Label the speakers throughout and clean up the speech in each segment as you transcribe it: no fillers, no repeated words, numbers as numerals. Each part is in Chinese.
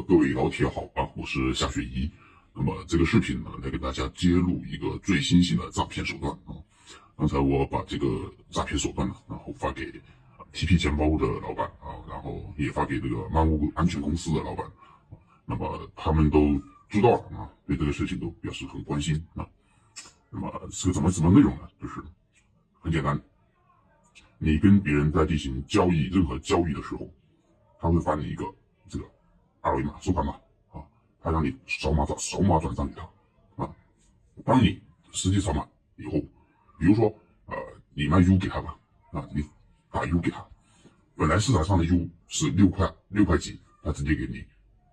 Speaker 1: 各位老铁好啊，我是夏雪怡。那么这个视频呢，来给大家揭露一个最新型的诈骗手段啊。刚才我把这个诈骗手段呢，然后发给TP 钱包的老板啊，然后也发给这个漫屋安全公司的老板。那么他们都知道了啊，对这个事情都表示很关心啊。那么是个什么内容呢？就是很简单，你跟别人在进行交易，任何交易的时候，他会发你一个这个二维码收款码啊，他让你扫码转账给他啊。当你实际扫码以后，比如说你卖 U 给他吧啊，你打 U 给他，本来市场上的 U 是6块几，他直接给你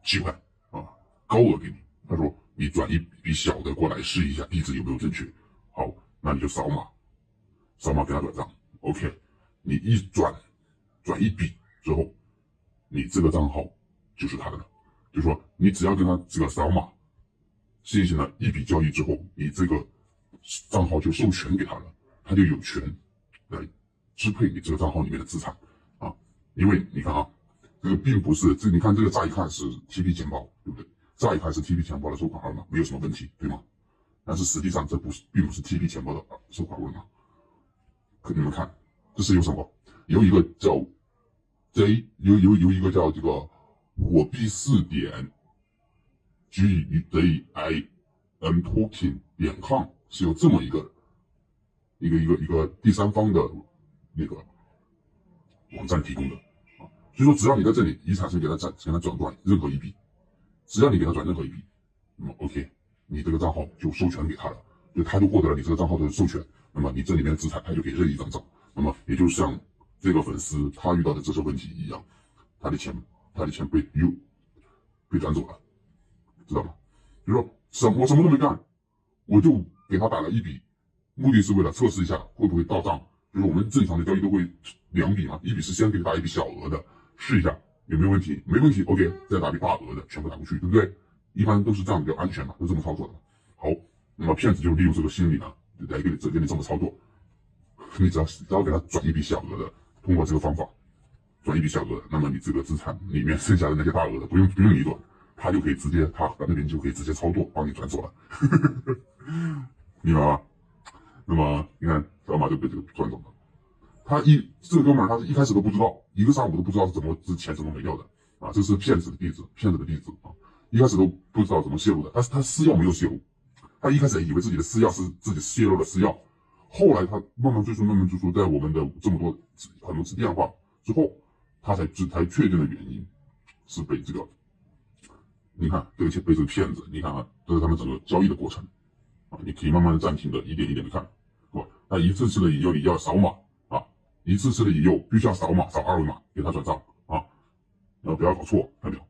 Speaker 1: 7块啊，高额给你。他说你转一笔小的过来试一下地址有没有正确，好，那你就扫码给他转账 ，OK， 你一转一笔之后，你这个账号就是他的了。就是说你只要跟他这个扫码进行了一笔交易之后，你这个账号就授权给他了，他就有权来支配你这个账号里面的资产啊。因为你看啊，这个并不是你看这个乍一看是 TP 钱包，对不对？乍一看是 TP 钱包的收款二维码，没有什么问题，对吗？但是实际上这并不是 TP 钱包的收款二维码。你们看，这是有什么？有一个叫 有一个叫这个火币4点 GJIM Token .com 是有这么一个第三方的那个网站提供的啊。所以说，只要你在这里一产生给他转任何一笔，只要你给他转任何一笔，那么 OK， 你这个账号就授权给他了，就他就获得了你这个账号的授权。那么你这里面的资产他就可以任意转账。那么也就像这个粉丝他遇到的这些问题一样，他的钱被转走了，知道吗？就说我什么都没干，我就给他打了一笔，目的是为了测试一下会不会到账。就是我们正常的交易都会2笔嘛，一笔是先给你打一笔小额的，试一下有没有问题，没问题 OK， 再打一笔大额的，全部打过去，对不对？一般都是这样比较安全嘛，都这么操作的。好，那么骗子就利用这个心理呢，来给你这么操作。你只要给他转一笔小额的，通过这个方法转一笔小额的，那么你这个资产里面剩下的那些大额的，不用你转，他就可以直接他那边就可以直接操作帮你转走了，明白吗？那么你看扫码就被这个转走了。这个哥们儿他是一开始都不知道，一个上午都不知道这钱怎么没掉的啊，这是骗子的地址啊，一开始都不知道怎么泄露的，但是他私钥没有泄露，他一开始以为自己的私钥是自己泄露了私钥。后来他慢慢追溯，在我们的很多次电话之后，他才确定的原因是被这个，你看被这个骗子，你看啊，这是他们整个交易的过程啊，你可以慢慢的暂停的，一点一点的看，是吧？那一次的引诱你要扫码啊，一次的引诱必须要扫二维码给他转账啊，然后不要搞错，看到没有？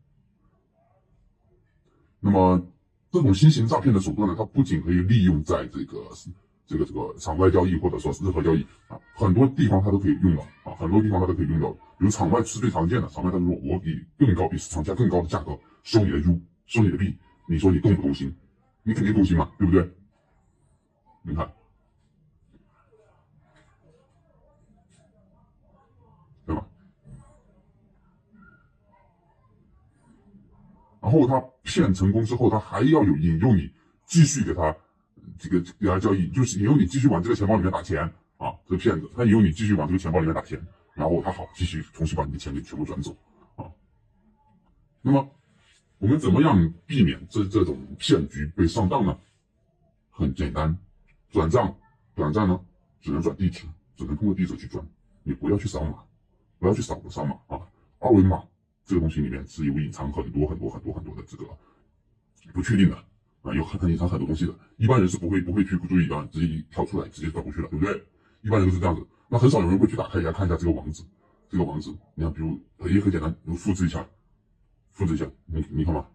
Speaker 1: 那么这种新型诈骗的手段呢，它不仅可以利用在这个场外交易或者说是任何交易啊，很多地方它都可以用到啊，比如场外是最常见的，场外他就说我以比市场价更高的价格收你的 U， 收你的币，你说你动不动心？你肯定动心嘛，对不对？你看，对吧？然后他骗成功之后，他还要有引诱你继续给他交易，就是引诱你继续往这个钱包里面打钱啊，这个骗子他引诱你继续往这个钱包里面打钱，然后他好继续重新把你的钱给全部转走啊。那么我们怎么样避免这种骗局被上当呢？很简单，转账呢只能转地址，只能通过地址去转，你不要去扫码，不要去扫码啊。二维码这个东西里面是有隐藏很多的这个不确定的啊，有隐藏很多东西的，一般人是不会去注意啊，直接一跳出来直接转过去了，对不对？一般人都是这样子，那很少有人会去打开一下看一下这个网址，你看，比如也很简单，你复制一下，你看吗？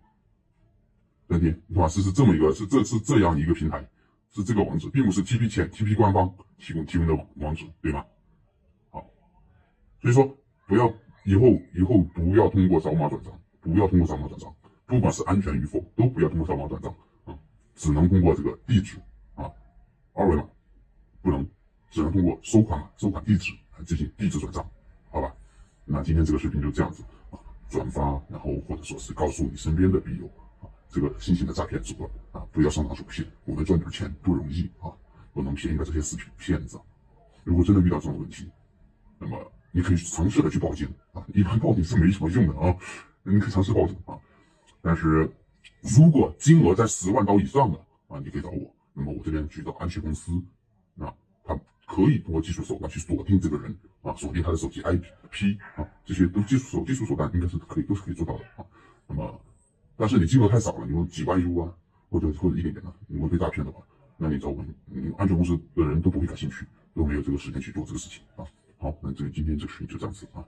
Speaker 1: 你看吧，是这么一个，是这样一个平台，是这个网址，并不是 TP 官方提供的网址，对吗？好，所以说以后不要通过扫码转账，不管是安全与否，都不要通过扫码转账啊，只能通过这个地址啊，二维码不能，只能通过收款地址来进行地址转账，好吧？那今天这个视频就这样子啊，转发，然后或者说是告诉你身边的笔友啊，这个新型的诈骗手段啊，不要上当受骗。我们赚点钱不容易啊，不能便宜了这些视频骗子。如果真的遇到这种问题，那么你可以尝试的去报警啊，一般报警是没什么用的啊，你可以尝试报警啊。但是如果金额在10万刀以上的啊，你可以找我，那么我这边去找安全公司，啊，他可以通过技术手段去锁定这个人啊，锁定他的手机 IP 啊，这些都技术手段应该是都是可以做到的啊。那么，但是你金额太少了，你有几万 U 啊，或者一点点的，你会被诈骗的话，那你找我，安全公司的人都不会感兴趣，都没有这个时间去做这个事情啊。好，那今天这个视频就这样子啊。